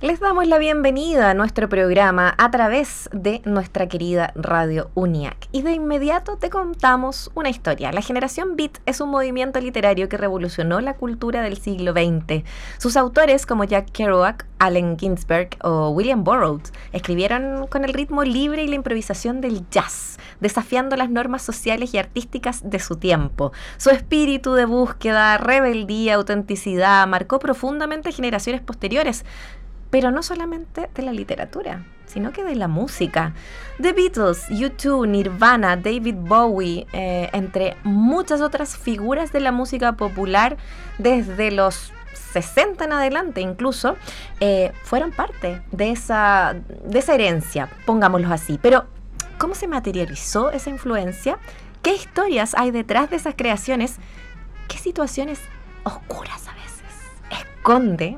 Les damos la bienvenida a nuestro programa a través de nuestra querida Radio UNIAC. Y de inmediato te contamos una historia. La generación Beat es un movimiento literario que revolucionó la cultura del siglo XX. Sus autores, como Jack Kerouac, Allen Ginsberg o William Burroughs, escribieron con el ritmo libre y la improvisación del jazz, desafiando las normas sociales y artísticas de su tiempo. Su espíritu de búsqueda, rebeldía, autenticidad marcó profundamente generaciones posteriores, pero no solamente de la literatura, sino que de la música. The Beatles, U2, Nirvana, David Bowie, entre muchas otras figuras de la música popular desde los 60 en adelante incluso, fueron parte de esa herencia, pongámoslo así. Pero, ¿cómo se materializó esa influencia? ¿Qué historias hay detrás de esas creaciones? ¿Qué situaciones oscuras a veces esconde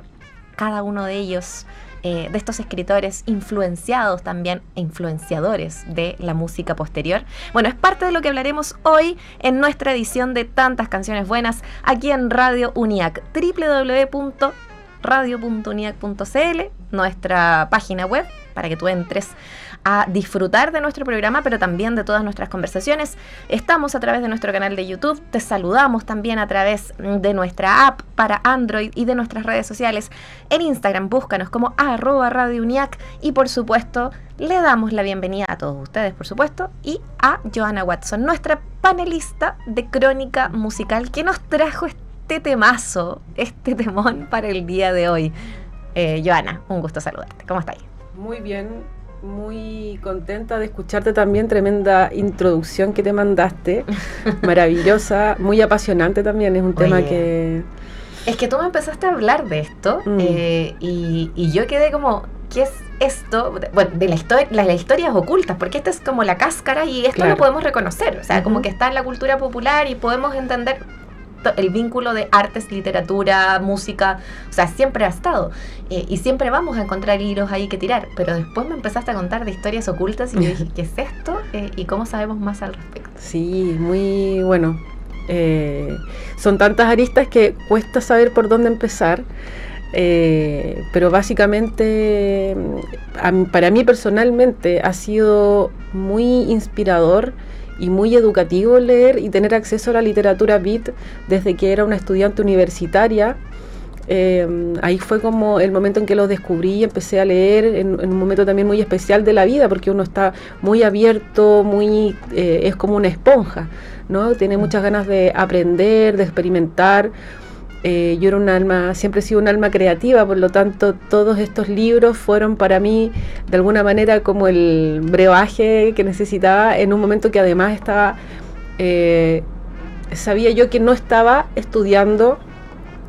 cada uno de ellos, de estos escritores influenciados también e influenciadores de la música posterior? Bueno, es parte de lo que hablaremos hoy en nuestra edición de Tantas Canciones Buenas aquí en Radio UNIAC, www.radio.uniac.cl, nuestra página web, para que tú entres a disfrutar de nuestro programa, pero también de todas nuestras conversaciones. Estamos a través de nuestro canal de YouTube, te saludamos también a través de nuestra app para Android y de nuestras redes sociales. En Instagram, búscanos como @RadioUNIAC y por supuesto le damos la bienvenida a todos ustedes, por supuesto, y a Johanna Watson, nuestra panelista de crónica musical, que nos trajo este temazo, este temón para el día de hoy. Johanna, un gusto saludarte. ¿Cómo estás? Muy bien, muy contenta de escucharte también, tremenda introducción que te mandaste, maravillosa, muy apasionante también, es un tema que... Es que tú me empezaste a hablar de esto y yo quedé como, ¿qué es esto? Bueno, de las historias ocultas, porque esta es como la cáscara y esto lo podemos reconocer, o sea, como que está en la cultura popular y podemos entender el vínculo de artes, literatura, música, o sea, siempre ha estado, y siempre vamos a encontrar hilos ahí que tirar, pero después me empezaste a contar de historias ocultas y yo dije, ¿qué es esto? ¿Y cómo sabemos más al respecto? Sí, muy bueno, son tantas aristas que cuesta saber por dónde empezar, pero básicamente para mí personalmente ha sido muy inspirador y muy educativo leer y tener acceso a la literatura beat desde que era una estudiante universitaria. Ahí fue como el momento en que lo descubrí y empecé a leer en un momento también muy especial de la vida, porque uno está muy abierto, es como una esponja, ¿no? Tiene muchas ganas de aprender, de experimentar. Yo era siempre he sido un alma creativa, por lo tanto todos estos libros fueron para mí de alguna manera como el brebaje que necesitaba en un momento que además estaba, sabía yo que no estaba estudiando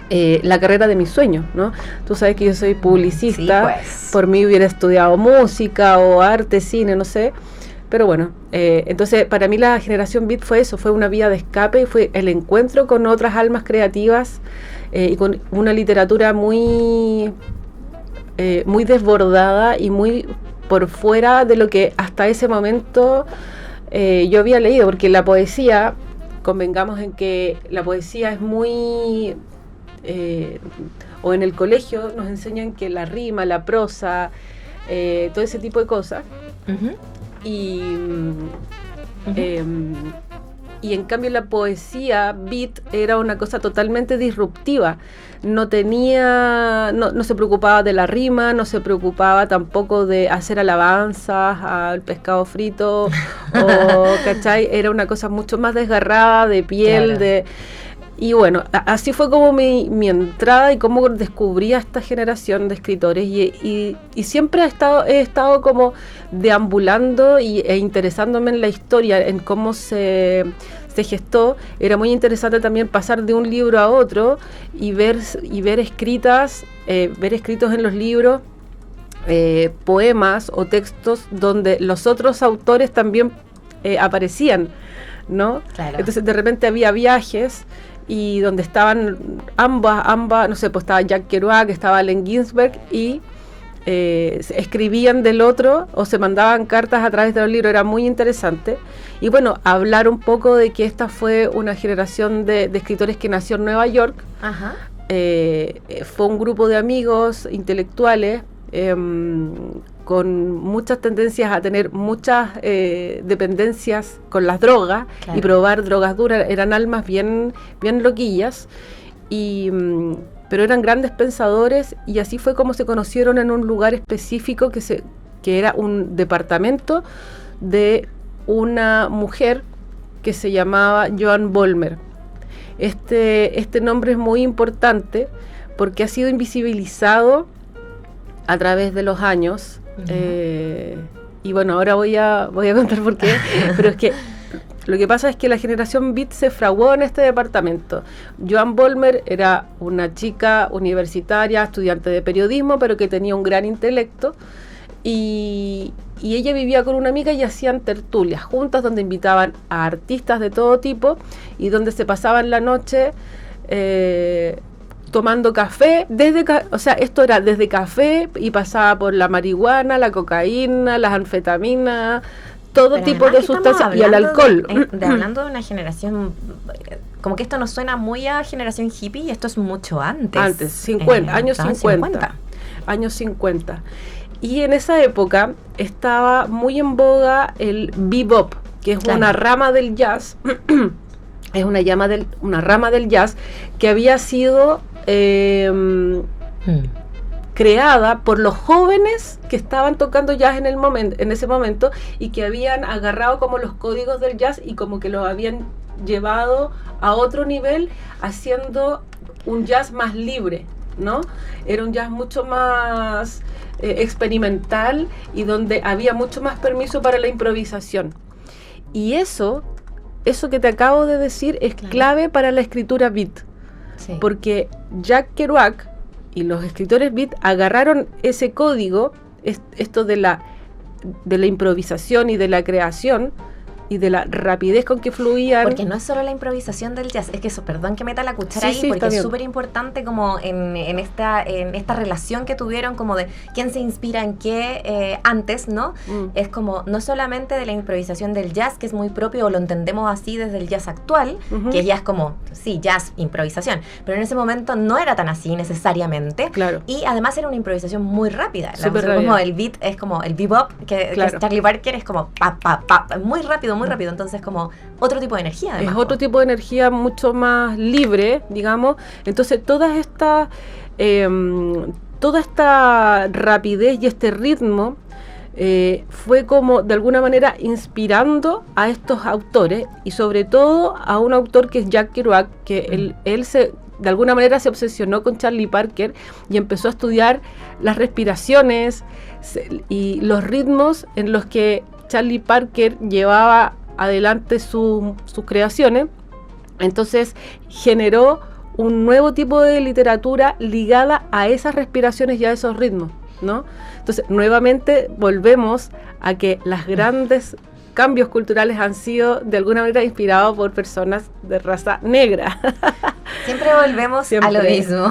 la carrera de mis sueños, ¿no? Tú sabes que yo soy publicista, sí, pues. Por mí hubiera estudiado música o arte, cine, no sé. Pero bueno, entonces para mí la generación Beat fue eso, fue una vía de escape, fue el encuentro con otras almas creativas y con una literatura muy desbordada y muy por fuera de lo que hasta ese momento yo había leído, porque la poesía, convengamos en que la poesía es muy... o en el colegio nos enseñan que la rima, la prosa, todo ese tipo de cosas... Uh-huh. Y en cambio la poesía beat era una cosa totalmente disruptiva, no se preocupaba de la rima, no se preocupaba tampoco de hacer alabanzas al pescado frito ¿cachai? Era una cosa mucho más desgarrada, de piel, claro. Y bueno, así fue como mi entrada y cómo descubrí a esta generación de escritores y siempre he estado como deambulando e interesándome en la historia, en cómo se gestó. Era muy interesante también pasar de un libro a otro y ver escritos en los libros poemas o textos donde los otros autores también aparecían, ¿no? Claro. Entonces de repente había viajes y donde estaban ambas, no sé, pues estaba Jack Kerouac, estaba Allen Ginsberg y escribían del otro o se mandaban cartas a través de los libros, era muy interesante. Y bueno, hablar un poco de que esta fue una generación de escritores que nació en Nueva York. Ajá. Fue un grupo de amigos intelectuales con muchas tendencias a tener muchas dependencias con las drogas, claro, y probar drogas duras. Eran almas bien loquillas, pero eran grandes pensadores, y así fue como se conocieron en un lugar específico que era un departamento de una mujer que se llamaba Joan Vollmer. Este nombre es muy importante porque ha sido invisibilizado a través de los años. Uh-huh. Y bueno, ahora voy a contar por qué, pero es que lo que pasa es que la generación Beat se fraguó en este departamento. Joan Vollmer era una chica universitaria, estudiante de periodismo, pero que tenía un gran intelecto, y ella vivía con una amiga y hacían tertulias juntas donde invitaban a artistas de todo tipo y donde se pasaban la noche tomando café, esto era desde café y pasaba por la marihuana, la cocaína, las anfetaminas, todo pero tipo de sustancias y el alcohol. Hablando de una generación, como que esto nos suena muy a generación hippie, y esto es mucho antes. Años 50. Años 50. Y en esa época estaba muy en boga el bebop, que es una rama del jazz. Es una rama del jazz que había sido creada por los jóvenes que estaban tocando jazz en ese momento, y que habían agarrado como los códigos del jazz y como que los habían llevado a otro nivel, haciendo un jazz más libre, ¿no? Era un jazz mucho más experimental, y donde había mucho más permiso para la improvisación. Y eso que te acabo de decir es clave para la escritura beat. Sí. Porque Jack Kerouac y los escritores beat agarraron ese código, esto de la improvisación y de la creación y de la rapidez con que fluían. Porque no es solo la improvisación del jazz, es que eso, perdón que meta la cuchara ahí, porque es súper importante como en esta relación que tuvieron, como de quién se inspira en qué antes, ¿no? Es como, no solamente de la improvisación del jazz, que es muy propio, o lo entendemos así desde el jazz actual, que ya es como, sí, jazz, improvisación, pero en ese momento no era tan así necesariamente, claro, y además era una improvisación muy rápida. Como el beat es como el bebop, que es Charlie Parker, es como muy rápido, entonces como otro tipo de energía además. Es otro tipo de energía mucho más libre, digamos. Entonces toda esta rapidez y este ritmo fue como de alguna manera inspirando a estos autores, y sobre todo a un autor que es Jack Kerouac, que él de alguna manera se obsesionó con Charlie Parker y empezó a estudiar las respiraciones y los ritmos en los que Charlie Parker llevaba adelante sus creaciones. Entonces generó un nuevo tipo de literatura ligada a esas respiraciones y a esos ritmos, ¿no? Entonces nuevamente volvemos a que los grandes cambios culturales han sido de alguna manera inspirados por personas de raza negra. Siempre volvemos a lo mismo.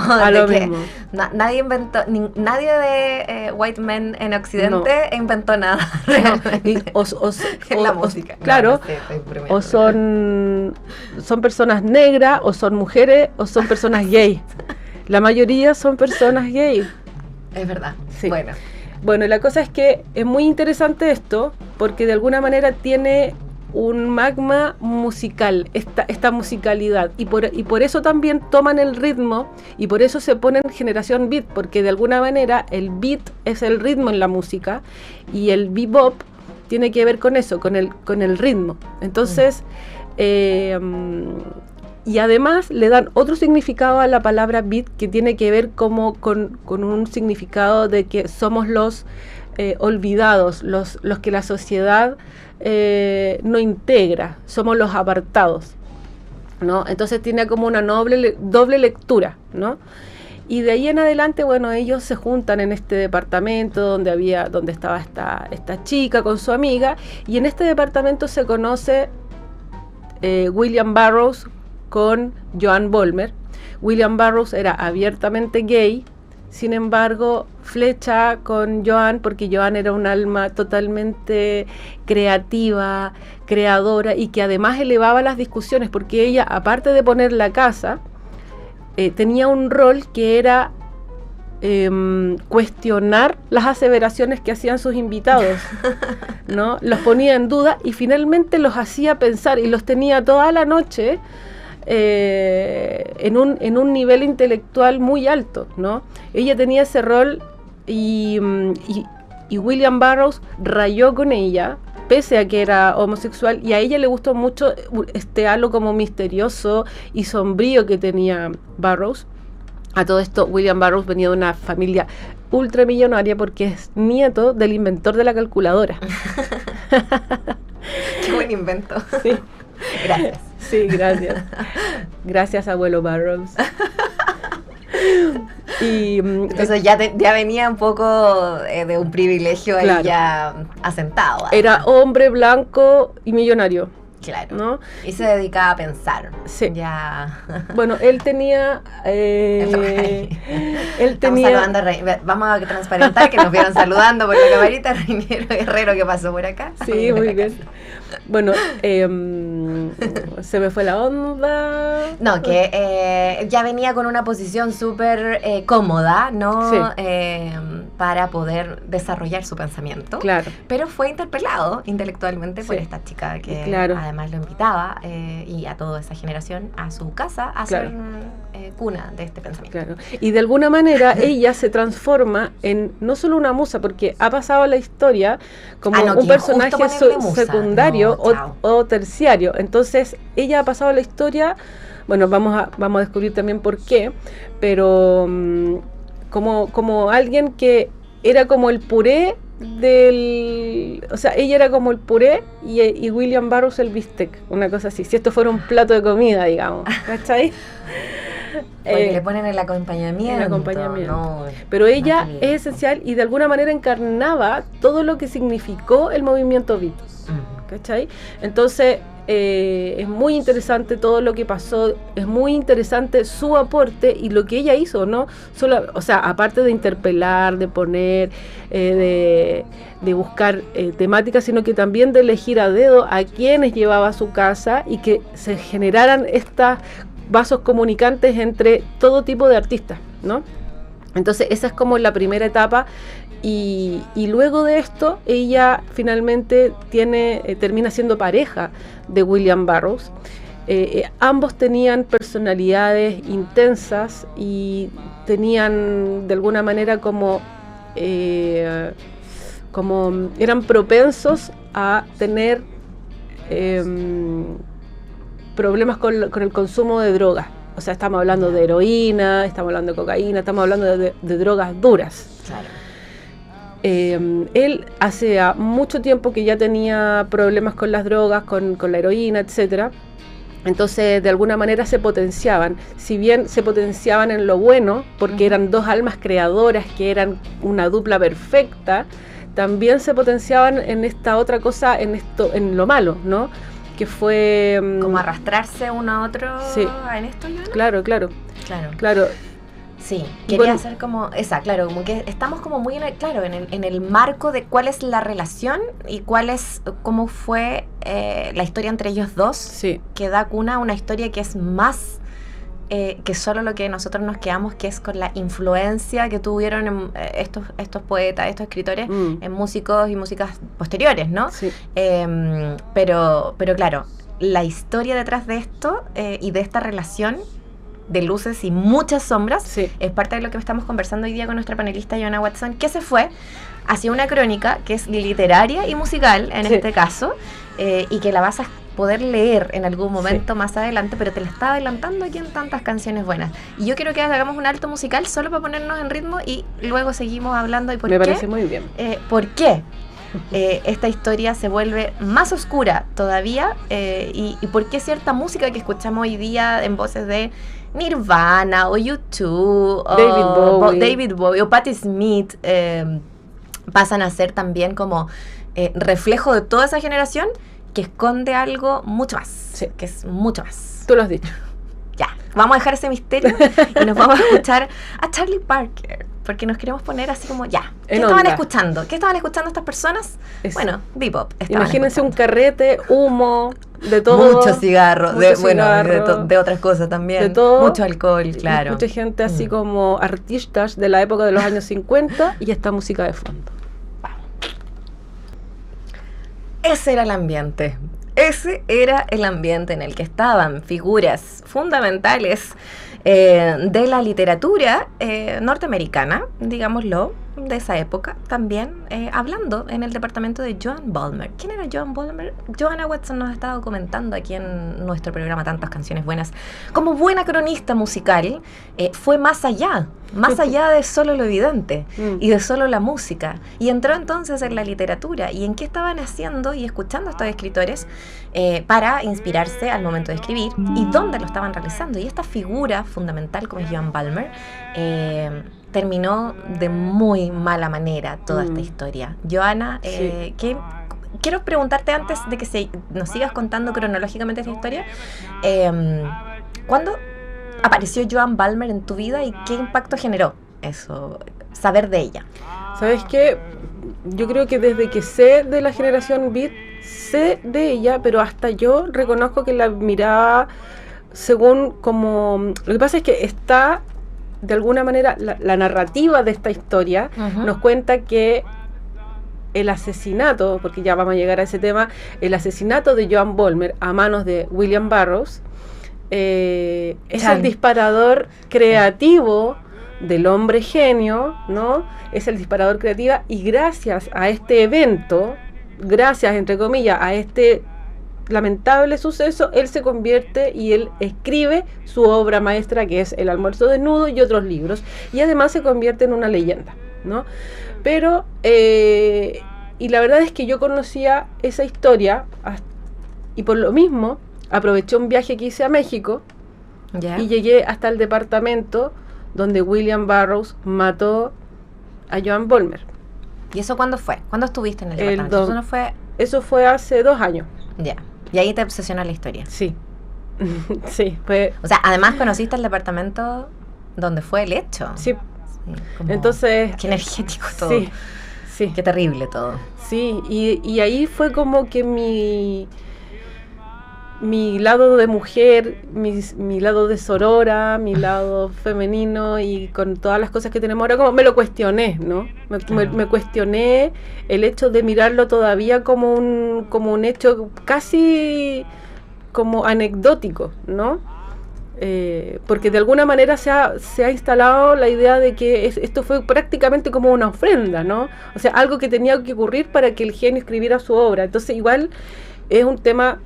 Nadie inventó, nadie de white men en Occidente inventó nada. En la música. Claro, o son personas negras, o son mujeres, o son personas gay. La mayoría son personas gay. Es verdad. Sí. Bueno, la cosa es que es muy interesante esto, porque de alguna manera tiene un magma musical, esta musicalidad, y por eso también toman el ritmo, y por eso se ponen generación beat, porque de alguna manera el beat es el ritmo en la música, y el bebop tiene que ver con eso, con el ritmo. Entonces, y además le dan otro significado a la palabra beat, que tiene que ver como con un significado de que somos los olvidados, los que la sociedad no integra, somos los apartados, ¿no? Entonces tiene como una doble lectura, ¿no? Y de ahí en adelante, bueno, ellos se juntan en este departamento donde estaba esta chica con su amiga, y en este departamento se conoce William Burroughs con Joan Vollmer. William Burroughs era abiertamente gay, sin embargo flecha con Joan porque Joan era un alma totalmente creativa, creadora, y que además elevaba las discusiones, porque ella, aparte de poner la casa, tenía un rol que era cuestionar las aseveraciones que hacían sus invitados, ¿no? Los ponía en duda y finalmente los hacía pensar y los tenía toda la noche en un nivel intelectual muy alto, ¿no? Ella tenía ese rol y William Burroughs rayó con ella, pese a que era homosexual, y a ella le gustó mucho este halo como misterioso y sombrío que tenía Burroughs. A todo esto, William Burroughs venía de una familia ultramillonaria porque es nieto del inventor de la calculadora. Qué buen invento. Sí. Gracias. Sí, gracias. Gracias, abuelo Burroughs. Y, entonces ya venía un poco de un privilegio, claro, ahí ya asentado. Era hombre blanco y millonario. Claro, ¿no? Y se dedicaba a pensar. Sí. Ya. Bueno, él tenía... Estamos saludando a vamos a transparentar que nos vieron saludando por la camarita. Reiniero Guerrero, que pasó por acá. Sí, muy bien. Bueno, se me fue la onda. No, que ya venía con una posición súper cómoda, ¿no? Sí. Para poder desarrollar su pensamiento. Claro. Pero fue interpelado intelectualmente por esta chica que además lo invitaba y a toda esa generación a su casa a ser cuna de este pensamiento. Claro. Y de alguna manera ella se transforma en no solo una musa, porque ha pasado a la historia como un personaje secundario o terciario. Entonces ella ha pasado a la historia, bueno, vamos a descubrir también por qué, pero como alguien que era como el puré o sea, ella era como el puré y William Burroughs el bistec, una cosa así, si esto fuera un plato de comida, digamos, ¿cachai? Porque le ponen el acompañamiento. No, pero ella es esencial y de alguna manera encarnaba todo lo que significó el movimiento beat, ¿cachai? Entonces es muy interesante todo lo que pasó, es muy interesante su aporte y lo que ella hizo, ¿no? Solo, o sea, aparte de interpelar, de poner, de buscar temáticas, sino que también de elegir a dedo a quienes llevaba a su casa y que se generaran estas vasos comunicantes entre todo tipo de artistas, ¿no? Entonces esa es como la primera etapa y luego de esto ella finalmente termina siendo pareja de William Burroughs. Ambos tenían personalidades intensas y tenían de alguna manera como eran propensos a tener problemas con el consumo de drogas. O sea, estamos hablando de heroína, estamos hablando de cocaína, estamos hablando de drogas duras. Claro. Él hace mucho tiempo que ya tenía problemas con las drogas, con la heroína, etcétera. Entonces, de alguna manera se potenciaban. Si bien se potenciaban en lo bueno, porque eran dos almas creadoras que eran una dupla perfecta, también se potenciaban en esta otra cosa, en lo malo, ¿no? Que fue como arrastrarse uno a otro. Sí. En esto, ¿no? Claro. Sí, quería hacer como esa, claro, como que estamos como muy en el marco de cuál es la relación y cómo fue la historia entre ellos dos, sí, que da cuna a una historia que es más que solo lo que nosotros nos quedamos, que es con la influencia que tuvieron estos poetas, estos escritores en músicos y músicas posteriores, ¿no? Sí. Pero claro, la historia detrás de esto y de esta relación de luces y muchas sombras, sí, es parte de lo que estamos conversando hoy día con nuestra panelista Joana Watson, que se fue hacia una crónica que es literaria y musical en este caso, y que la vas a poder leer en algún momento más adelante, pero te la está adelantando aquí en tantas canciones buenas. Y yo quiero que hagamos un alto musical solo para ponernos en ritmo y luego seguimos hablando. ¿Y por qué? Me parece muy bien. ¿Por qué esta historia se vuelve más oscura todavía? Y por qué cierta música que escuchamos hoy día en voces de Nirvana o U2 o David Bowie o Patti Smith pasan a ser también como reflejo de toda esa generación que esconde algo mucho más, sí, que es mucho más. Tú lo has dicho. Ya, vamos a dejar ese misterio y nos vamos a escuchar a Charlie Parker, porque nos queremos poner así como ya. ¿Qué estaban escuchando? ¿Qué estaban escuchando estas personas? Bueno, bebop. Imagínense un carrete, humo, de todo. Mucho cigarro, cigarro, de otras cosas también. De todo. Mucho alcohol, claro. Mucha gente así como artistas de la época de los años 50 y esta música de fondo. Ese era el ambiente. Ese era el ambiente en el que estaban figuras fundamentales de la literatura norteamericana, digámoslo, de esa época, también hablando en el departamento de Joan Balmer. ¿Quién era Joan Balmer? Joanna Watson nos ha estado comentando aquí en nuestro programa Tantas Canciones Buenas. Como buena cronista musical, fue más allá de solo lo evidente y de solo la música. Y entró entonces en la literatura y en qué estaban haciendo y escuchando a estos escritores para inspirarse al momento de escribir y dónde lo estaban realizando. Y esta figura fundamental como es Joan Balmer terminó de muy mala manera toda esta historia. Joanna, quiero preguntarte antes de que nos sigas contando cronológicamente esta historia, ¿cuándo apareció Joan Balmer en tu vida y qué impacto generó eso, saber de ella? ¿Sabes qué? Yo creo que desde que sé de la generación Beat, sé de ella, pero hasta yo reconozco que la miraba según como... Lo que pasa es que está... De alguna manera, la narrativa de esta historia nos cuenta que el asesinato, porque ya vamos a llegar a ese tema, el asesinato de Joan Balmer a manos de William Burroughs es el disparador creativo del hombre genio, ¿no? Es el disparador creativo y gracias a este evento, gracias, entre comillas, a este lamentable suceso, él se convierte y él escribe su obra maestra que es El almuerzo desnudo y otros libros y además se convierte en una leyenda, ¿no? Pero y la verdad es que yo conocía esa historia y por lo mismo aproveché un viaje que hice a México y llegué hasta el departamento donde William Burroughs mató a Joan Balmer. ¿Y eso cuándo fue? ¿Cuándo estuviste en el departamento? Eso fue hace 2 años. Ya. Y ahí te obsesionó la historia. Sí. Sí, fue... O sea, además conociste el departamento donde fue el hecho. Sí. Entonces... Qué energético todo. Sí, sí. Qué terrible todo. Sí, y ahí fue como que mi lado de mujer, mi lado de sorora, mi lado femenino y con todas las cosas que tenemos ahora, como me lo cuestioné, ¿no? Me cuestioné el hecho de mirarlo todavía como un hecho casi como anecdótico, ¿no? Porque de alguna manera se ha instalado la idea de que esto fue prácticamente como una ofrenda, ¿no? O sea, algo que tenía que ocurrir para que el genio escribiera su obra. Entonces igual es un tema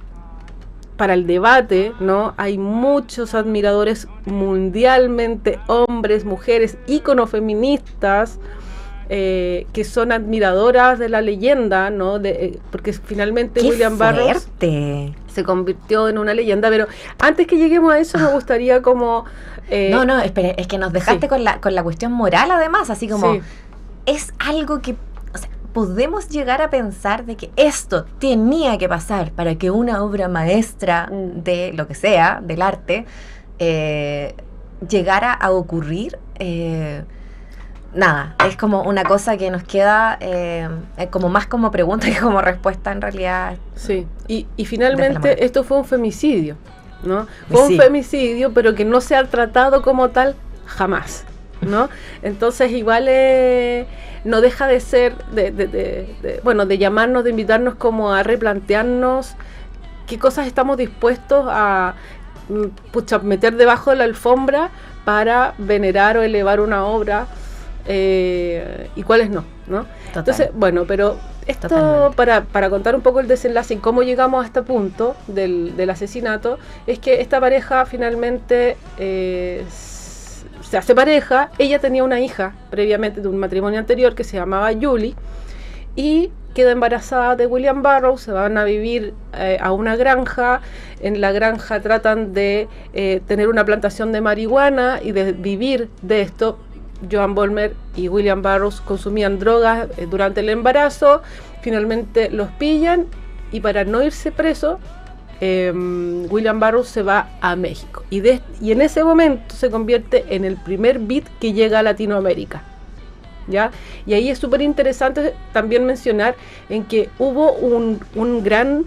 para el debate, ¿no? Hay muchos admiradores mundialmente, hombres, mujeres, íconos feministas, que son admiradoras de la leyenda, ¿no? Porque finalmente William Burroughs se convirtió en una leyenda, pero antes que lleguemos a eso me gustaría como... No, espera, es que nos dejaste con la cuestión moral además, así como es algo que... ¿Podemos llegar a pensar de que esto tenía que pasar para que una obra maestra de lo que sea, del arte, llegara a ocurrir? Nada, es como una cosa que nos queda como más como pregunta que como respuesta en realidad. Sí, y finalmente esto fue un femicidio, ¿no? Fue un femicidio, pero que no se ha tratado como tal jamás, ¿no? Entonces igual no deja de ser de llamarnos, de invitarnos como a replantearnos qué cosas estamos dispuestos a meter debajo de la alfombra para venerar o elevar una obra y cuáles no. Total. Entonces, bueno, pero esto para contar un poco el desenlace y cómo llegamos a este punto del asesinato, es que esta pareja finalmente se hace pareja. Ella tenía una hija previamente de un matrimonio anterior que se llamaba Julie y queda embarazada de William Burroughs. Se van a vivir a una granja. En la granja tratan de tener una plantación de marihuana y de vivir de esto. Joan Balmer y William Burroughs consumían drogas durante el embarazo. Finalmente los pillan y para no irse preso, William Burroughs se va a México y en ese momento se convierte en el primer beat que llega a Latinoamérica, ¿ya? Y ahí es súper interesante también mencionar en que hubo un gran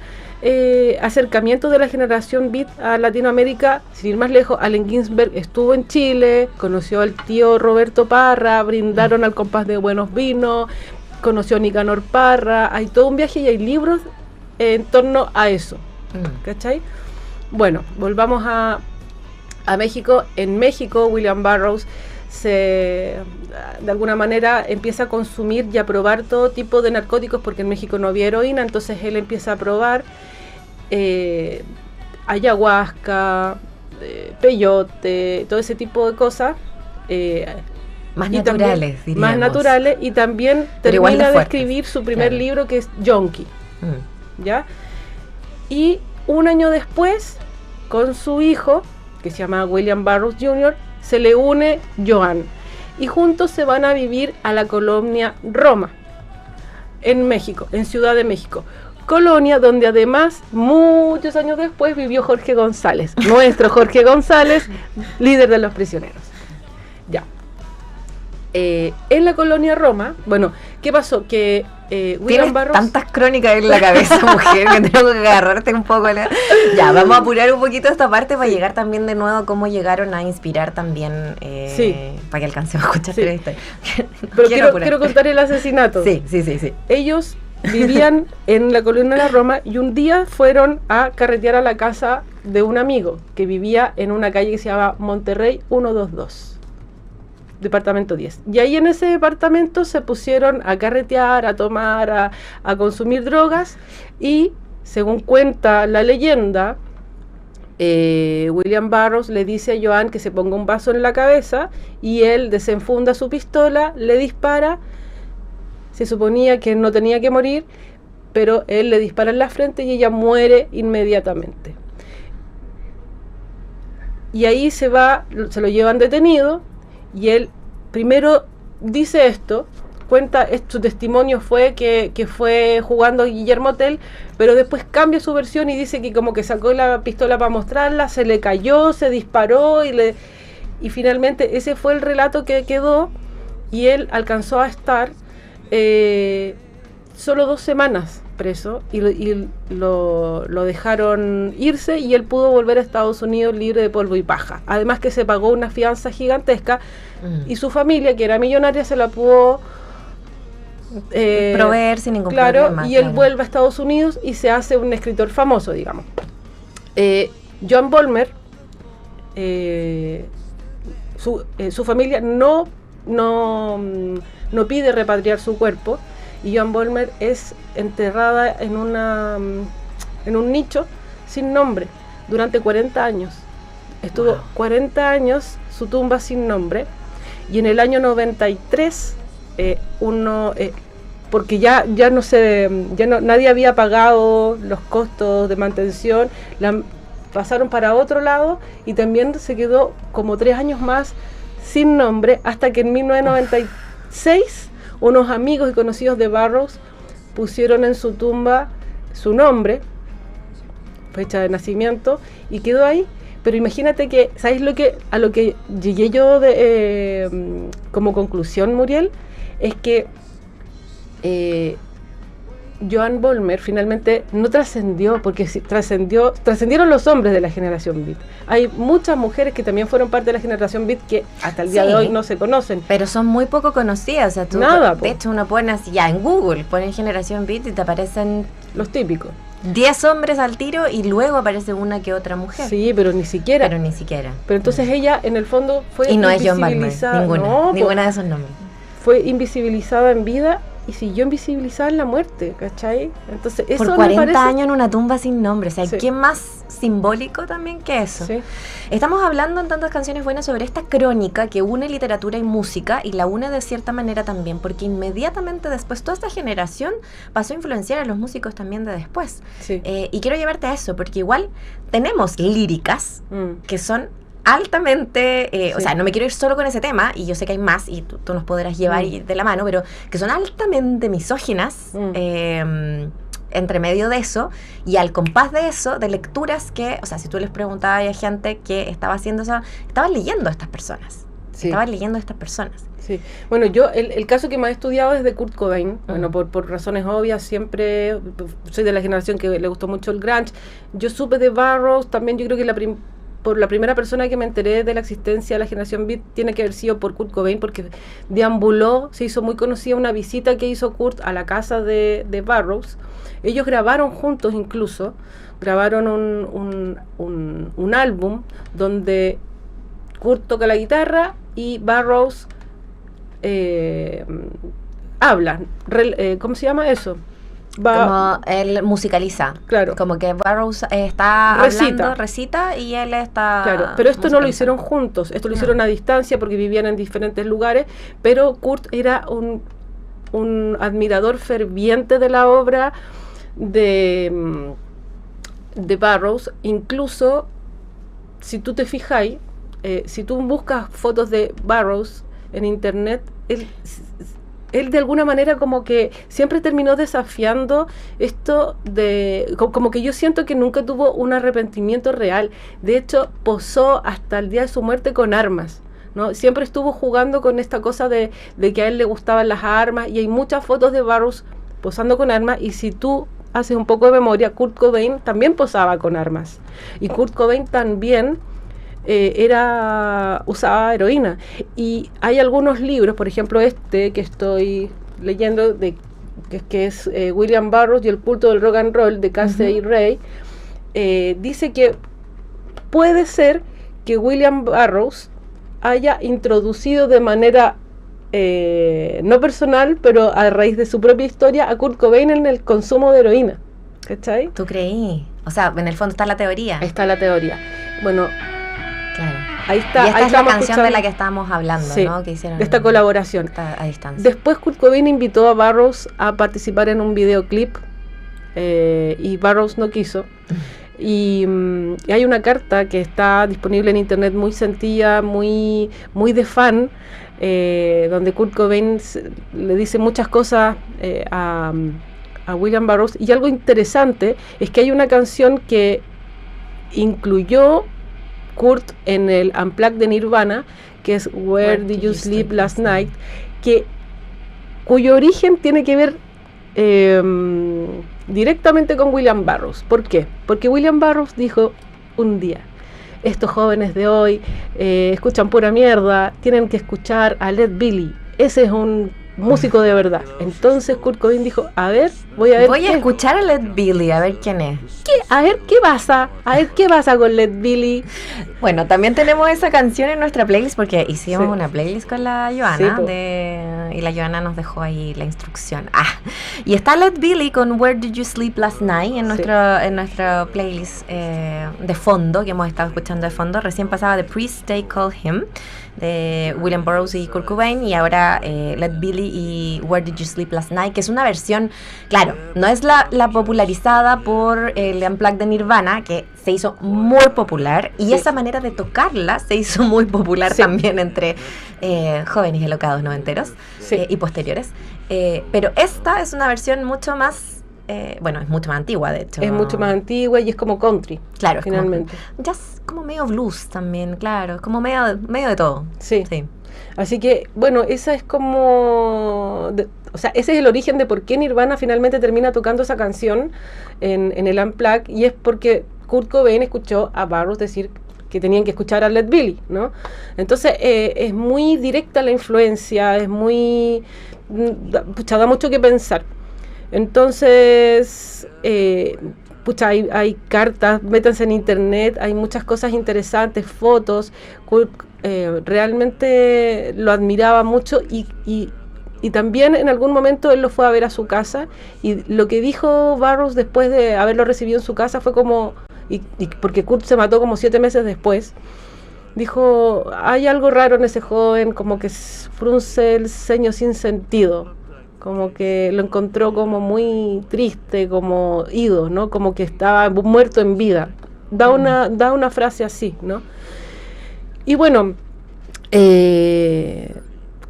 acercamiento de la generación beat a Latinoamérica, sin ir más lejos. Allen Ginsberg estuvo en Chile, conoció al tío Roberto Parra, brindaron al compás de buenos vinos, conoció a Nicanor Parra. Hay todo un viaje y hay libros en torno a eso, ¿cachai? Bueno, volvamos a México. En México, William Burroughs de alguna manera empieza a consumir y a probar todo tipo de narcóticos, porque en México no había heroína. Entonces él empieza a probar ayahuasca, peyote, todo ese tipo de cosas, más naturales, diríamos, más naturales, y también termina de escribir su primer libro, que es Yonki, ¿ya? Y un año después, con su hijo, que se llama William Burroughs Jr., se le une Joan, y juntos se van a vivir a la colonia Roma, en México, en Ciudad de México. Colonia donde además, muchos años después, vivió Jorge González, nuestro Jorge González, líder de los prisioneros. Ya. En la colonia Roma, bueno, ¿qué pasó? Que William Burroughs... tantas crónicas en la cabeza, mujer, que tengo que agarrarte un poco. Ya, vamos a apurar un poquito esta parte para llegar también de nuevo a cómo llegaron a inspirar también, para que alcancemos a escuchar la historia. Pero quiero contar el asesinato. Sí. Ellos vivían en la colonia Roma y un día fueron a carretear a la casa de un amigo que vivía en una calle que se llama Monterrey 122. Departamento 10. Y ahí en ese departamento se pusieron a carretear, a tomar, a consumir drogas, y según cuenta la leyenda, William Burroughs le dice a Joan que se ponga un vaso en la cabeza, y él desenfunda su pistola, le dispara. Se suponía que no tenía que morir, pero él le dispara en la frente y ella muere inmediatamente. Y ahí se lo llevan detenido. Y él primero dice esto, cuenta, su testimonio fue que fue jugando a Guillermo Tell, pero después cambia su versión y dice que como que sacó la pistola para mostrarla, se le cayó, se disparó y finalmente ese fue el relato que quedó, y él alcanzó a estar solo 2 semanas preso y lo dejaron irse, y él pudo volver a Estados Unidos libre de polvo y paja. Además que se pagó una fianza gigantesca y su familia, que era millonaria, se la pudo proveer sin ningún problema. Y él vuelve a Estados Unidos y se hace un escritor famoso, digamos. Joan Vollmer, su familia no pide repatriar su cuerpo, y Joan Vollmer es enterrada en un nicho sin nombre durante 40 años. Estuvo 40 años su tumba sin nombre, y en el año 93 porque ya nadie había pagado los costos de mantención, pasaron para otro lado, y también se quedó como 3 años más sin nombre, hasta que en 1996 unos amigos y conocidos de Burroughs pusieron en su tumba su nombre, fecha de nacimiento, y quedó ahí. Pero imagínate que, ¿sabes a lo que llegué yo como conclusión, Muriel? Es que Joan Vollmer finalmente no trascendió, porque trascendieron los hombres de la generación beat. Hay muchas mujeres que también fueron parte de la generación beat que hasta el día de hoy no se conocen. Pero son muy poco conocidas. O sea, tú, de hecho, uno pone así, ya en Google, pones generación beat y te aparecen los típicos 10 hombres al tiro, y luego aparece una que otra mujer. Sí, pero ni siquiera. Pero entonces ella, en el fondo, fue y no es Joan Vollmer, ninguna de esos nombres. Fue invisibilizada en vida y siguió invisibilizada en la muerte, ¿cachai? Entonces, eso por 40 años en una tumba sin nombre. O sea, ¿qué más simbólico también que eso? Sí. Estamos hablando en tantas canciones buenas sobre esta crónica que une literatura y música, y la une de cierta manera también, porque inmediatamente después toda esta generación pasó a influenciar a los músicos también de después. Sí. Y quiero llevarte a eso, porque igual tenemos líricas que son altamente, o sea, no me quiero ir solo con ese tema, y yo sé que hay más, y tú nos podrás llevar de la mano, pero que son altamente misóginas, entre medio de eso, y al compás de eso, de lecturas que, o sea, si tú les preguntabas a gente que estaba haciendo eso, estaban leyendo a estas personas. Sí. Estaba leyendo a estas personas. Sí. Bueno, yo el caso que más he estudiado es de Kurt Cobain. Bueno, por razones obvias, siempre soy de la generación que le gustó mucho el grunge. Yo supe de Burroughs, también yo creo que por la primera persona que me enteré de la existencia de la generación Beat tiene que haber sido por Kurt Cobain, porque deambuló, se hizo muy conocida una visita que hizo Kurt a la casa de Burroughs. Ellos grabaron juntos incluso, grabaron un álbum donde Kurt toca la guitarra y Burroughs habla. ¿Cómo se llama eso? Como él musicaliza. Claro. Como que Burroughs está hablando, recita y él está... Claro, pero esto no lo hicieron juntos, esto lo hicieron a distancia porque vivían en diferentes lugares, pero Kurt era un admirador ferviente de la obra de Burroughs. Incluso, si tú te fijáis, si tú buscas fotos de Burroughs en internet, él de alguna manera como que siempre terminó desafiando esto como que yo siento que nunca tuvo un arrepentimiento real. De hecho, posó hasta el día de su muerte con armas, ¿no? Siempre estuvo jugando con esta cosa de que a él le gustaban las armas, y hay muchas fotos de Burroughs posando con armas, y si tú haces un poco de memoria, Kurt Cobain también posaba con armas, y Kurt Cobain también usaba heroína. Y hay algunos libros, por ejemplo que estoy leyendo, que es William Burroughs y el culto del rock and roll, de Casey Ray, dice que puede ser que William Burroughs haya introducido de manera no personal, pero a raíz de su propia historia, a Kurt Cobain en el consumo de heroína. ¿Cachai? ¿Tú creí? O sea, en el fondo está la teoría. Está la teoría. Bueno, claro. Ahí está. Y esta ahí es la canción escuchando de la que estábamos hablando, sí, ¿no? Que hicieron de esta colaboración. A distancia. Después Kurt Cobain invitó a Burroughs a participar en un videoclip, y Burroughs no quiso. Y hay una carta que está disponible en internet muy sentida, muy de fan, donde Kurt Cobain le dice muchas cosas a William Burroughs. Y algo interesante es que hay una canción que incluyó Kurt en el Unplugged de Nirvana, que es Where Did You Sleep Last Night, cuyo origen tiene que ver directamente con William Burroughs. ¿Por qué? Porque William Burroughs dijo un día: estos jóvenes de hoy escuchan pura mierda, tienen que escuchar a Led Billy, ese es un músico de verdad. Entonces Kurt Cobain dijo: a ver, voy a escuchar a Led Billy, a ver quién es. A ver qué pasa con Led Billy. Bueno, también tenemos esa canción en nuestra playlist, porque hicimos una playlist con la Joana, y la Joana nos dejó ahí la instrucción. Y está Led Billy con Where Did You Sleep Last Night en nuestra playlist de fondo, que hemos estado escuchando de fondo. Recién pasaba The Priest They Call Him, de William Burroughs y Kurt Cobain, y ahora Led Billy y Where Did You Sleep Last Night, que es una versión, claro, no es la popularizada por el Unplugged de Nirvana, que se hizo muy popular, y esa manera de tocarla se hizo muy popular también entre jóvenes y alocados noventeros y posteriores, pero esta es una versión mucho más es mucho más antigua, de hecho. Es mucho más antigua y es como country. Claro, finalmente. Ya es como medio blues también, claro. Es como medio de todo. Sí. Así que, bueno, esa es como... ese es el origen de por qué Nirvana finalmente termina tocando esa canción en el Unplugged, y es porque Kurt Cobain escuchó a Burroughs decir que tenían que escuchar a Led Billy, ¿no? Entonces, es muy directa la influencia, es muy... da mucho que pensar. Entonces, hay cartas, métanse en internet, hay muchas cosas interesantes, fotos. Kurt realmente lo admiraba mucho, y también en algún momento él lo fue a ver a su casa, y lo que dijo Burroughs después de haberlo recibido en su casa fue como, y porque Kurt se mató como 7 meses después, dijo: hay algo raro en ese joven, como que frunce el ceño sin sentido, como que lo encontró como muy triste, como ido, ¿no? Como que estaba muerto en vida. Da una frase así, ¿no? Y bueno,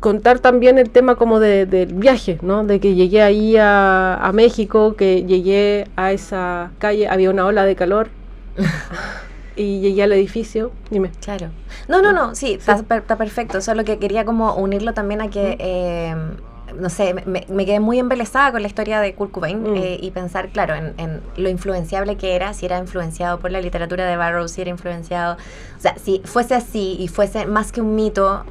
contar también el tema como del viaje, ¿no? De que llegué ahí a México, que llegué a esa calle, había una ola de calor. y llegué al edificio. Dime. Claro. No, sí, está perfecto. Solo que quería como unirlo también a que, no sé, me quedé muy embelesada con la historia de Kurt Cobain y pensar, claro, en lo influenciable que era, si era influenciado por la literatura de Burroughs, si era influenciado, o sea, si fuese así y fuese más que un mito,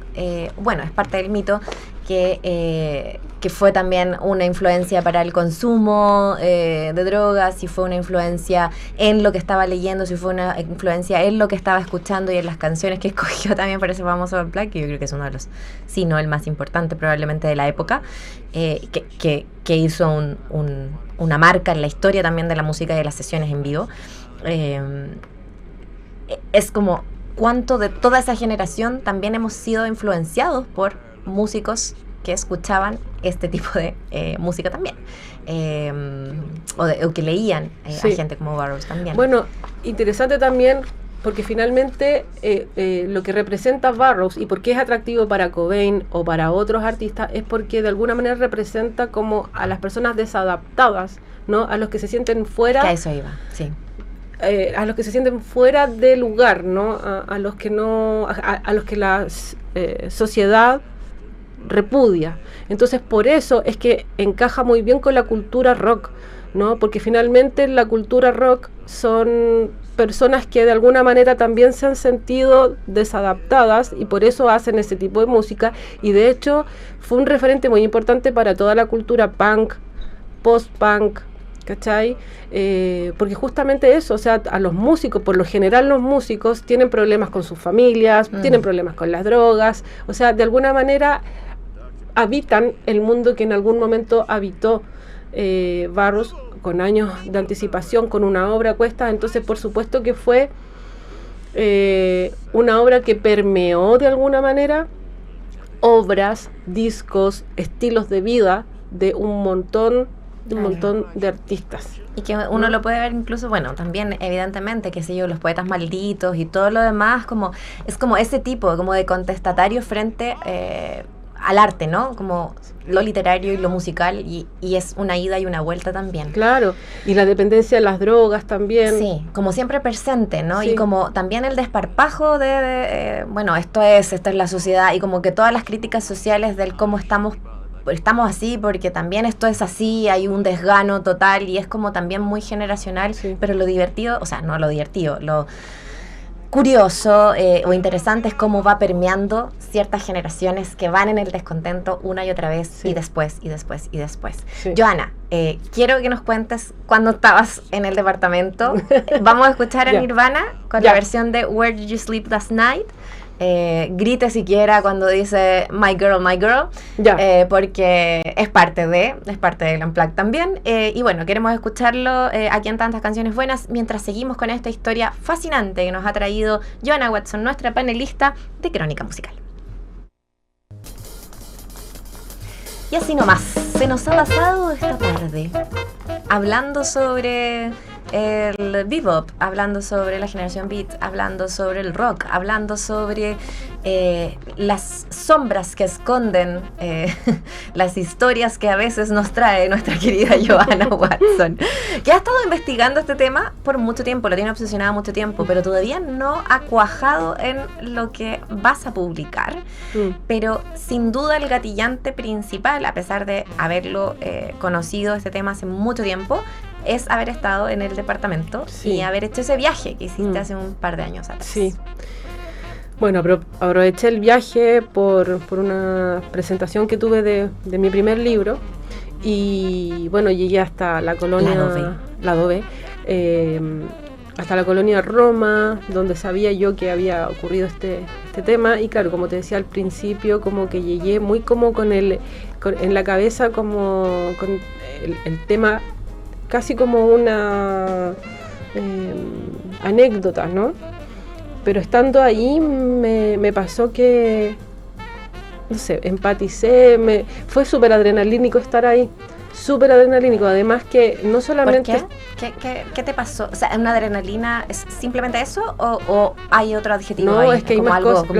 bueno, es parte del mito, que fue también una influencia para el consumo de drogas, si fue una influencia en lo que estaba leyendo, si fue una influencia en lo que estaba escuchando y en las canciones que escogió también para ese famoso Black, que yo creo que es uno de los, si no el más importante probablemente de la época, que hizo una marca en la historia también de la música y de las sesiones en vivo. Es como cuánto de toda esa generación también hemos sido influenciados por músicos que escuchaban este tipo de música también, o que leían a gente como Burroughs también. Bueno, interesante también porque finalmente lo que representa Burroughs y por qué es atractivo para Cobain o para otros artistas es porque de alguna manera representa como a las personas desadaptadas, ¿no? A los que se sienten fuera. Que a eso iba, sí. A los que se sienten fuera de lugar, ¿no? A los que no, a los que la sociedad repudia. Entonces por eso es que encaja muy bien con la cultura rock, ¿no? Porque finalmente la cultura rock son personas que de alguna manera también se han sentido desadaptadas y por eso hacen ese tipo de música, y de hecho fue un referente muy importante para toda la cultura punk, post-punk, ¿cachai? Porque justamente eso, o sea, a los músicos, por lo general los músicos tienen problemas con sus familias, tienen problemas con las drogas, o sea, de alguna manera habitan el mundo que en algún momento habitó Burroughs, con años de anticipación, con una obra cuesta. Entonces por supuesto que fue una obra que permeó de alguna manera obras, discos, estilos de vida de un montón de artistas. Y que uno lo puede ver incluso, bueno, también evidentemente, qué sé yo, los poetas malditos y todo lo demás, como es como ese tipo como de contestatario frente al arte, ¿no? Como lo literario y lo musical, y es una ida y una vuelta también. Claro, y la dependencia de las drogas también. Sí, como siempre presente, ¿no? Sí. Y como también el desparpajo bueno, esta es la sociedad, y como que todas las críticas sociales del cómo estamos así, porque también esto es así, hay un desgano total, y es como también muy generacional, sí. Pero lo divertido, o sea, no lo divertido, lo curioso o interesante es cómo va permeando ciertas generaciones que van en el descontento una y otra vez, sí. y después. Sí. Joana, quiero que nos cuentes cuando estabas en el departamento. Vamos a escuchar a Nirvana con la versión de Where Did You Sleep Last Night. Grite siquiera cuando dice My Girl, porque es parte del Unplugged también, y bueno, queremos escucharlo aquí en Tantas Canciones Buenas, mientras seguimos con esta historia fascinante que nos ha traído Joana Watson, nuestra panelista de Crónica Musical. Y así nomás, se nos ha pasado esta tarde hablando sobre el bebop, hablando sobre la generación beat, hablando sobre el rock, hablando sobre las sombras que esconden las historias que a veces nos trae nuestra querida Joana Watson, que ha estado investigando este tema por mucho tiempo, lo tiene obsesionada mucho tiempo, pero todavía no ha cuajado en lo que vas a publicar. Pero sin duda el gatillante principal, a pesar de haberlo conocido este tema hace mucho tiempo, es haber estado en el departamento, sí. Y haber hecho ese viaje que hiciste hace un par de años atrás. Sí. Bueno, aproveché el viaje por una presentación que tuve de mi primer libro, y bueno, llegué hasta la colonia Lado B, hasta la colonia Roma, donde sabía yo que había ocurrido este tema, y claro, como te decía al principio, como que llegué muy como en la cabeza como con el tema casi como una anécdota, ¿no? Pero estando ahí me pasó que, no sé, empaticé, fue súper adrenalínico estar ahí, súper adrenalínico. Además que no solamente... ¿Por qué? ¿Qué te pasó? O sea, ¿una adrenalina es simplemente eso o hay otro adjetivo No, ahí? es que hay como más algo cosas. como,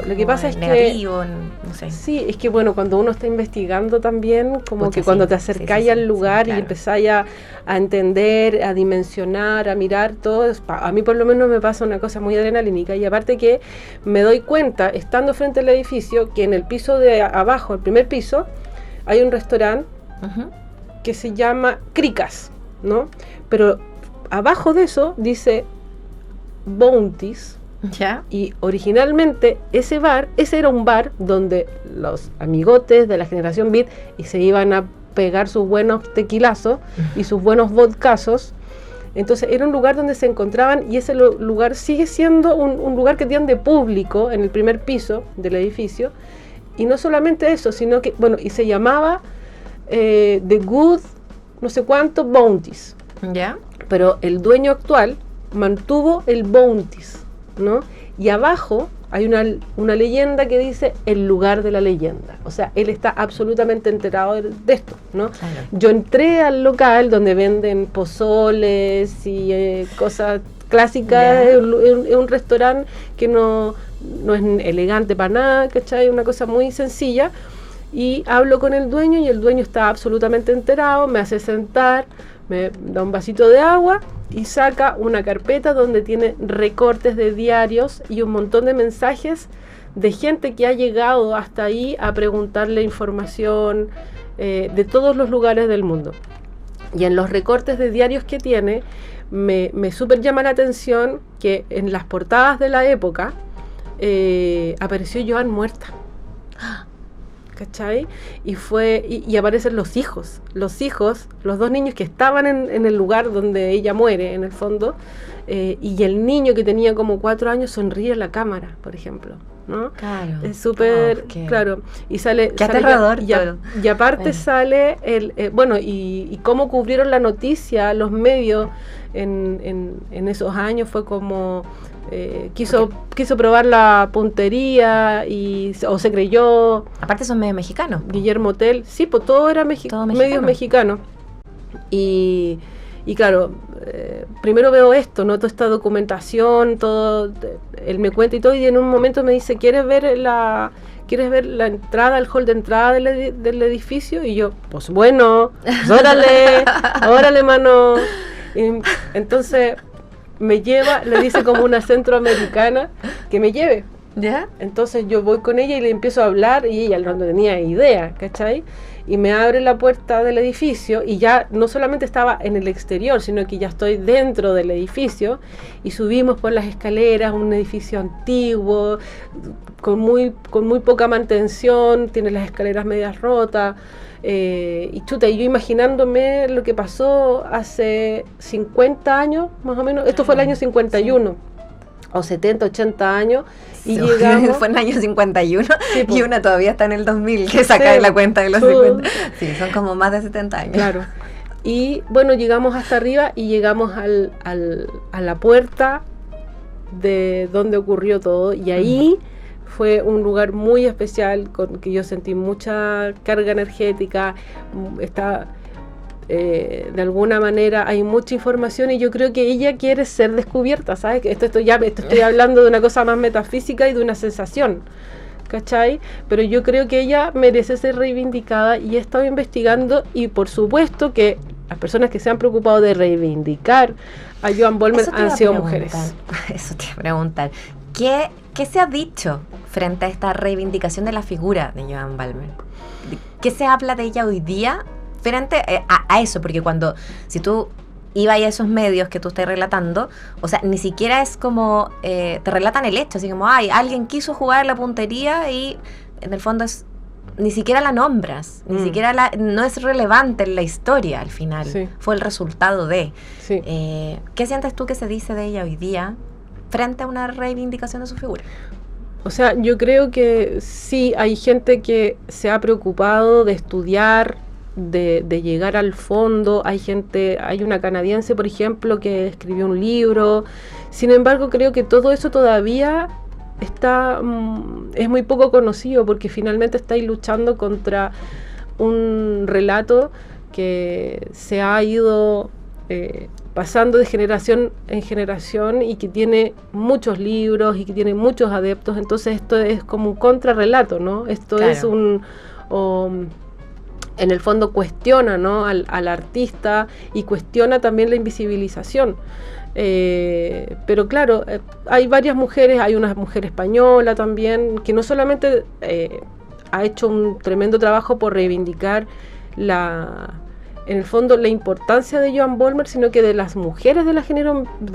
Lo que pasa es negativo, que... no sé. Sí, es que bueno, cuando uno está investigando también, como Pucha, que cuando sí, te acercáis al lugar claro. y empezáis a entender, a dimensionar, a mirar todo, a mí por lo menos me pasa una cosa muy adrenalínica. Y aparte que me doy cuenta, estando frente al edificio, que en el piso de abajo, el primer piso, hay un restaurante que se llama Cricas, ¿no? Pero abajo de eso dice Bounties. ¿Ya? Y originalmente ese era un bar donde los amigotes de la generación Beat y se iban a pegar sus buenos tequilazos y sus buenos vodkazos. Entonces era un lugar donde se encontraban, y ese lugar sigue siendo un lugar que tienen de público en el primer piso del edificio. Y no solamente eso, sino que, bueno, y se llamaba The Good, no sé cuánto, Bounties. ¿Ya? Pero el dueño actual mantuvo el Bounties, ¿no? Y abajo hay una leyenda que dice el lugar de la leyenda. O sea, él está absolutamente enterado de esto, ¿no? Claro. Yo entré al local donde venden pozoles y cosas clásicas. Es un restaurante que no es elegante para nada, ¿cachai? Una cosa muy sencilla. Y hablo con el dueño y el dueño está absolutamente enterado, me hace sentar, me da un vasito de agua y saca una carpeta donde tiene recortes de diarios y un montón de mensajes de gente que ha llegado hasta ahí a preguntarle información de todos los lugares del mundo. Y en los recortes de diarios que tiene, me súper llama la atención que en las portadas de la época apareció Joan muerta. ¿Cachai? Y aparecen los hijos, los dos niños que estaban en el lugar donde ella muere, en el fondo, y el niño que tenía como 4 años sonríe a la cámara, por ejemplo, ¿no? Claro. Es súper, claro, y sale... Qué aterrador todo. Y aparte sale y cómo cubrieron la noticia, los medios en esos años fue como... quiso probar la puntería o se creyó. Aparte son medio mexicanos. Guillermo Tell, sí, pues todo era medios mexicanos. Y claro, primero veo esto, ¿no? Toda esta documentación, todo, él me cuenta y todo, y en un momento me dice, ¿quieres ver la entrada, el hall de entrada del edificio? Y yo, pues bueno, pues órale, mano. Y entonces me lleva, le dice como una centroamericana que me lleve. ¿Ya? Entonces yo voy con ella y le empiezo a hablar y ella no tenía idea, ¿cachai? Y me abre la puerta del edificio y ya no solamente estaba en el exterior, sino que ya estoy dentro del edificio y subimos por las escaleras, un edificio antiguo, con muy poca mantención, tiene las escaleras medias rotas. Y yo imaginándome lo que pasó hace 50 años, más o menos, esto fue el año 51, sí. O 70, 80 años, y llegamos... Fue en el año 51, sí, y una todavía está en el 2000, que saca de la cuenta de los 50. Sí, son como más de 70 años. Claro. Y bueno, llegamos hasta arriba y llegamos a la puerta de donde ocurrió todo, y ahí... Fue un lugar muy especial, con que yo sentí mucha carga energética, de alguna manera hay mucha información y yo creo que ella quiere ser descubierta, ¿sabes? Esto estoy hablando de una cosa más metafísica y de una sensación, ¿cachai? Pero yo creo que ella merece ser reivindicada y he estado investigando y por supuesto que las personas que se han preocupado de reivindicar a Joan Bollmer han sido mujeres. Eso te iba a preguntar. ¿Qué se ha dicho frente a esta reivindicación de la figura de Joan Bollmer? ¿Qué se habla de ella hoy día frente a eso? Porque si tú ibas a esos medios que tú estás relatando, o sea, ni siquiera es como, te relatan el hecho, así como, alguien quiso jugar la puntería y en el fondo ni siquiera la nombras, ni siquiera no es relevante en la historia al final, sí. Fue el resultado de. Sí. ¿Qué sientes tú que se dice de ella hoy día frente a una reivindicación de su figura? O sea, yo creo que sí, hay gente que se ha preocupado de estudiar, de llegar al fondo. Hay una canadiense, por ejemplo, que escribió un libro. Sin embargo, creo que todo eso todavía es muy poco conocido, porque finalmente estáis luchando contra un relato que se ha ido pasando de generación en generación y que tiene muchos libros y que tiene muchos adeptos. Entonces esto es como un contrarrelato, ¿no? Esto es en el fondo cuestiona, ¿no?, al artista, y cuestiona también la invisibilización. Pero claro, hay varias mujeres, hay una mujer española también, que no solamente ha hecho un tremendo trabajo por reivindicar en el fondo la importancia de Joan Vollmer, sino que de las mujeres de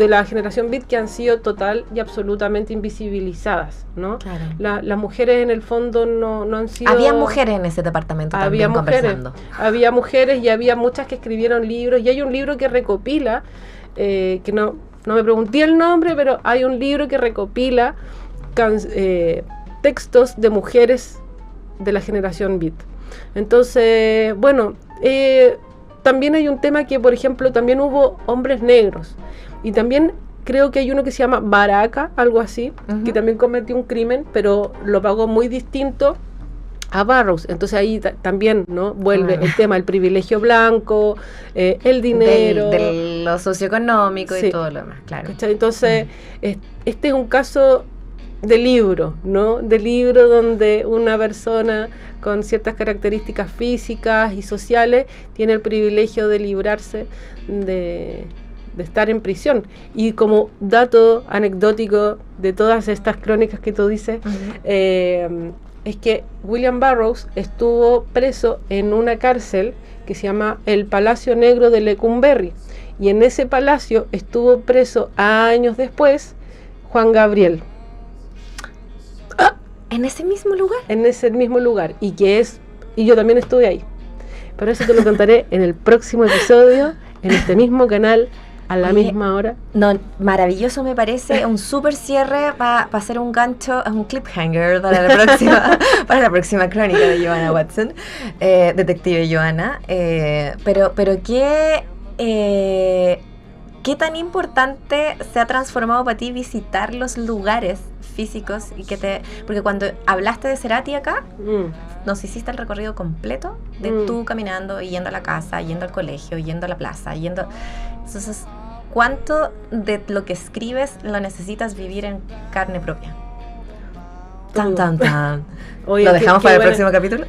la generación Beat, que han sido total y absolutamente invisibilizadas, ¿no? Claro. Las mujeres en el fondo no han sido... Había mujeres en ese departamento también conversando. Había mujeres y había muchas que escribieron libros, y hay un libro que recopila, que no me pregunté el nombre, pero hay un libro que recopila textos de mujeres de la generación Beat. Entonces, bueno, también hay un tema que, por ejemplo, también hubo hombres negros, y también creo que hay uno que se llama Baraka, algo así, que también cometió un crimen, pero lo pagó muy distinto a Burroughs. Entonces ahí también, ¿no?, vuelve el tema del privilegio blanco, el dinero, de lo socioeconómico, sí, y todo lo demás, claro. Entonces este es un caso de libro, ¿no? De libro donde una persona con ciertas características físicas y sociales tiene el privilegio de librarse de estar en prisión. Y como dato anecdótico de todas estas crónicas que tú dices, es que William Burroughs estuvo preso en una cárcel que se llama el Palacio Negro de Lecumberri, y en ese palacio estuvo preso años después Juan Gabriel. ¿En ese mismo lugar? En ese mismo lugar, y yo también estuve ahí. Pero eso te lo contaré en el próximo episodio, en este mismo canal, a la misma hora. No, maravilloso, me parece, un súper cierre para hacer un gancho, un cliffhanger para la próxima crónica de Joanna Watson, detective Joanna. Pero ¿qué tan importante se ha transformado para ti visitar los lugares físicos? Porque cuando hablaste de Cerati acá, nos hiciste el recorrido completo de tú caminando, yendo a la casa, yendo al colegio, yendo a la plaza, Entonces, ¿cuánto de lo que escribes lo necesitas vivir en carne propia? Tan. Oye, ¿Lo dejamos para el próximo capítulo?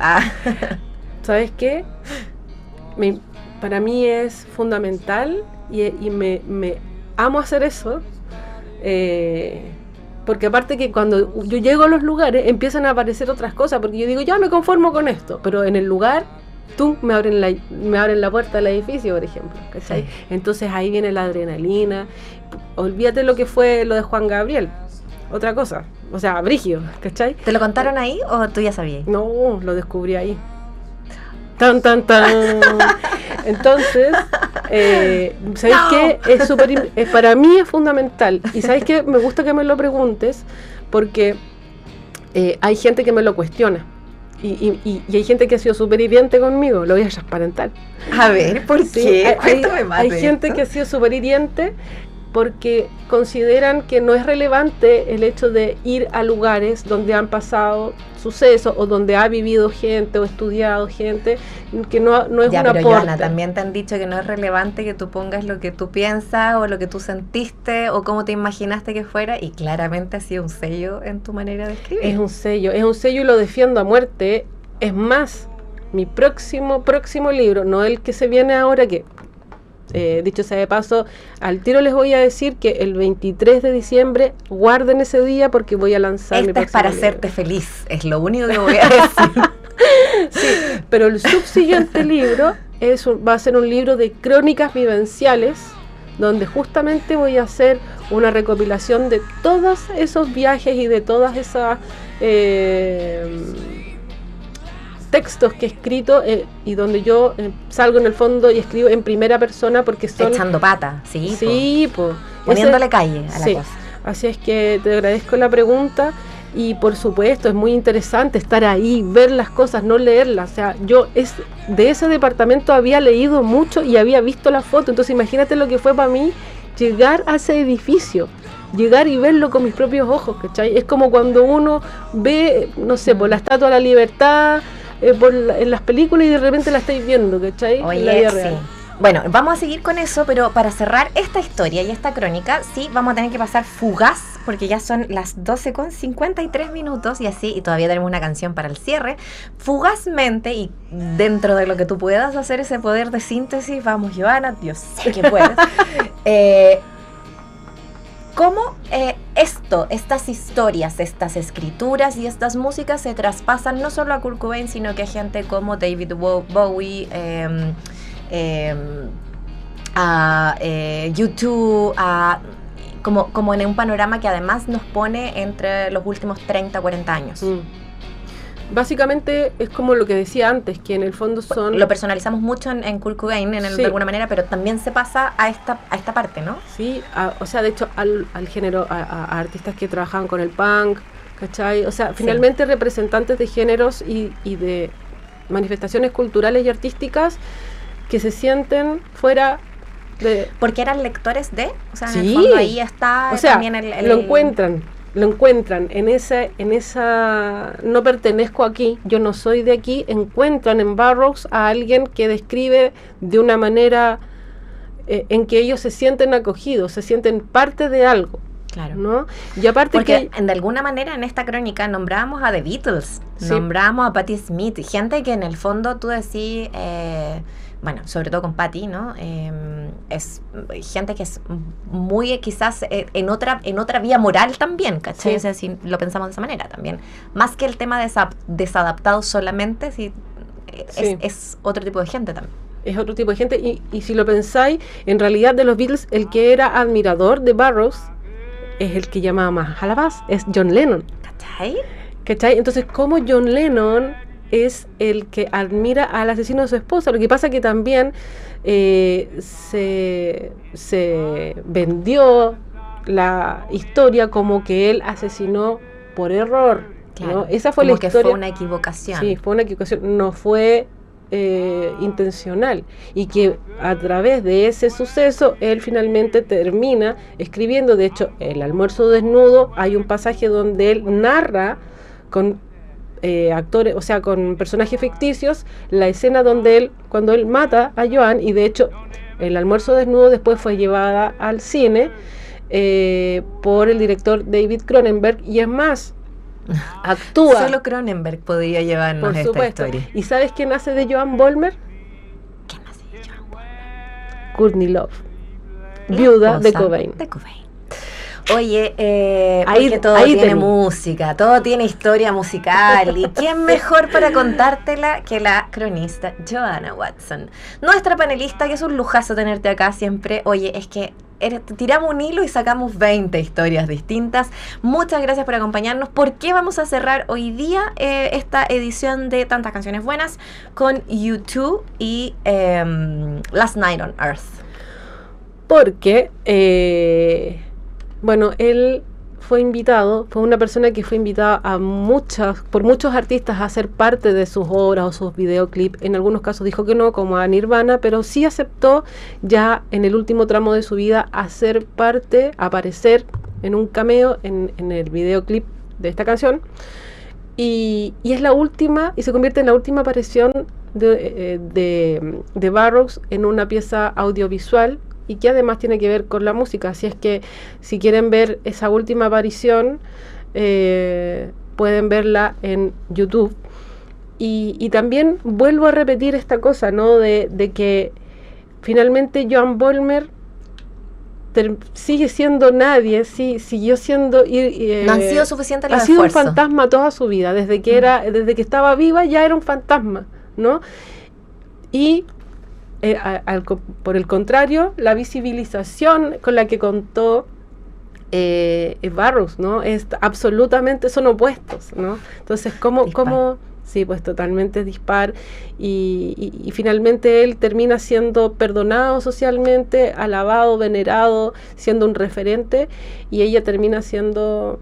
¿Sabes qué? Para mí es fundamental, y me amo hacer eso, porque aparte que cuando yo llego a los lugares empiezan a aparecer otras cosas, porque yo digo, ya me conformo con esto, pero en el lugar me abren la puerta del edificio, por ejemplo, ¿cachai? Sí. Entonces ahí viene la adrenalina. Olvídate lo que fue lo de Juan Gabriel, otra cosa, o sea, brígido, ¿cachai? ¿Te lo contaron ahí o tú ya sabías? No, lo descubrí ahí. Tan. Entonces, ¿sabes qué? Para mí es fundamental. Y ¿sabes qué? Me gusta que me lo preguntes, porque hay gente que me lo cuestiona. Y hay gente que ha sido súper hiriente conmigo. Lo voy a transparentar. A ver, ¿por qué? Hay gente que ha sido súper hiriente porque consideran que no es relevante el hecho de ir a lugares donde han pasado sucesos o donde ha vivido gente o estudiado gente, que no es un aporte. Joana, también te han dicho que no es relevante que tú pongas lo que tú piensas o lo que tú sentiste o cómo te imaginaste que fuera, y claramente ha sido un sello en tu manera de escribir. Es un sello y lo defiendo a muerte. Es más, mi próximo libro, no el que se viene ahora, que dicho sea de paso, al tiro les voy a decir que el 23 de diciembre guarden ese día porque voy a lanzar mi próximo es para libro. Hacerte feliz, es lo único que voy a decir. Sí, pero el subsiguiente libro va a ser un libro de crónicas vivenciales, donde justamente voy a hacer una recopilación de todos esos viajes y de todas esas textos que he escrito, y donde yo salgo en el fondo y escribo en primera persona, porque son... Echando pata, sí, pues. Poniéndole calle a la cosa. Así es que te agradezco la pregunta, y por supuesto es muy interesante estar ahí, ver las cosas, no leerlas. O sea, de ese departamento había leído mucho y había visto la foto, entonces imagínate lo que fue para mí llegar a ese edificio, llegar y verlo con mis propios ojos, ¿cachai? Es como cuando uno ve, no sé, por la Estatua de la Libertad, en las películas y de repente la estáis viendo, ¿cachai? Oye, en la vida sí. real. Bueno, vamos a seguir con eso, pero para cerrar esta historia y esta crónica, sí, vamos a tener que pasar fugaz, porque ya son las 12:53 y así, y todavía tenemos una canción para el cierre. Fugazmente, y dentro de lo que tú puedas hacer ese poder de síntesis, vamos, Joana, yo sé que puedes. ¿Cómo estas historias, estas escrituras y estas músicas se traspasan no solo a Kurt Cobain, sino que a gente como David Bowie, a U2, como en un panorama que además nos pone entre los últimos 30, 40 años? Básicamente es como lo que decía antes, que en el fondo son... Lo personalizamos mucho en Kurt Cobain Sí. de alguna manera, pero también se pasa a esta parte, ¿no? Sí, o sea, de hecho al género, a artistas que trabajaban con el punk, ¿cachai? O sea, finalmente representantes de géneros y de manifestaciones culturales y artísticas que se sienten fuera de... Porque eran lectores de, o sea, en el Sí. fondo ahí está O sea, también lo encuentran en esa no pertenezco aquí, yo no soy de aquí. Encuentran en Burroughs a alguien que describe de una manera en que ellos se sienten acogidos, se sienten parte de algo. Claro. ¿No? Y aparte porque de alguna manera en esta crónica nombrábamos a The Beatles, Sí. nombrábamos a Patti Smith, gente que en el fondo tú decís, bueno, sobre todo con Patti, ¿no? Es gente que es muy quizás en otra vía moral también, ¿cachai? Sí. O sea, si lo pensamos de esa manera también. Más que el tema desadaptado solamente, sí, Sí. es otro tipo de gente también. es otro tipo de gente. Y si lo pensáis, en realidad de los Beatles, el que era admirador de Burroughs es el que llamaba más a la paz, es John Lennon. ¿Cachai? Entonces, ¿cómo John Lennon es el que admira al asesino de su esposa? Lo que pasa que también se vendió la historia como que él asesinó por error. Claro, ¿no? Esa fue como la que historia. fue una equivocación. Sí, fue una equivocación, no fue intencional, y que a través de ese suceso él finalmente termina escribiendo. De hecho, El almuerzo desnudo, hay un pasaje donde él narra con actores, o sea, con personajes ficticios, la escena donde cuando él mata a Joan. Y de hecho, El almuerzo desnudo después fue llevada al cine por el director David Cronenberg, y es más, actúa. Solo Cronenberg podría llevarnos Por esta supuesto. historia. ¿Y sabes quién hace de Joan Bolmer? ¿Quién hace de Joan Bolmer? Courtney Love, La viuda de esposa Cobain. de Cobain. Oye, Ahí- porque todo ahí tiene tenés. música, todo tiene historia musical. ¿Y quién mejor para contártela que la cronista Joanna Watson? Nuestra panelista, que es un lujazo tenerte acá siempre. Oye, es que tiramos un hilo y sacamos 20 historias distintas. Muchas gracias por acompañarnos. ¿Por qué vamos a cerrar hoy día esta edición de Tantas Canciones Buenas con U2 y Last Night on Earth? Porque, bueno, él fue una persona que fue invitada por muchos artistas a ser parte de sus obras o sus videoclips. En algunos casos dijo que no, como a Nirvana, pero sí aceptó ya en el último tramo de su vida hacer parte, aparecer en un cameo en el videoclip de esta canción. Y es la última, y se convierte en la última aparición de Burroughs en una pieza audiovisual, y que además tiene que ver con la música. Así es que si quieren ver esa última aparición, pueden verla en YouTube. Y también vuelvo a repetir esta cosa, ¿no? De que finalmente Joan Bolmer sigue siendo nadie, siguió siendo... no han sido suficientes los ha sido esfuerzos. un fantasma toda su vida. Desde que estaba viva ya era un fantasma, ¿no? Y por el contrario, la visibilización con la que contó Burroughs, ¿no? Absolutamente son opuestos, ¿no? Entonces, ¿cómo? Sí, pues totalmente dispar, y finalmente él termina siendo perdonado socialmente, alabado, venerado, siendo un referente, y ella termina siendo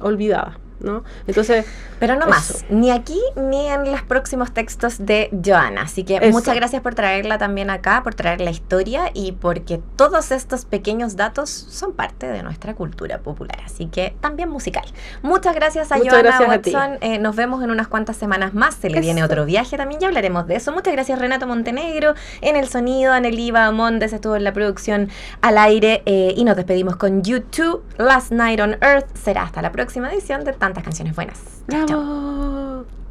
olvidada. ¿no? Entonces, pero no más, eso. ni aquí ni en los próximos textos de Joana. Así que Eso. muchas gracias por traerla también acá, por traer la historia y porque todos estos pequeños datos son parte de nuestra cultura popular. Así que también musical. Muchas gracias a Muchas Joana gracias a ti. Watson. Nos vemos en unas cuantas semanas más. Se le viene Eso. otro viaje también, ya hablaremos de eso. Muchas gracias Renato Montenegro en el sonido, Aneliva Mondes estuvo en la producción al aire y nos despedimos con U2, Last Night on Earth. Será hasta la próxima edición de Tantas Canciones Buenas. Chao, chao. ¡Bravo!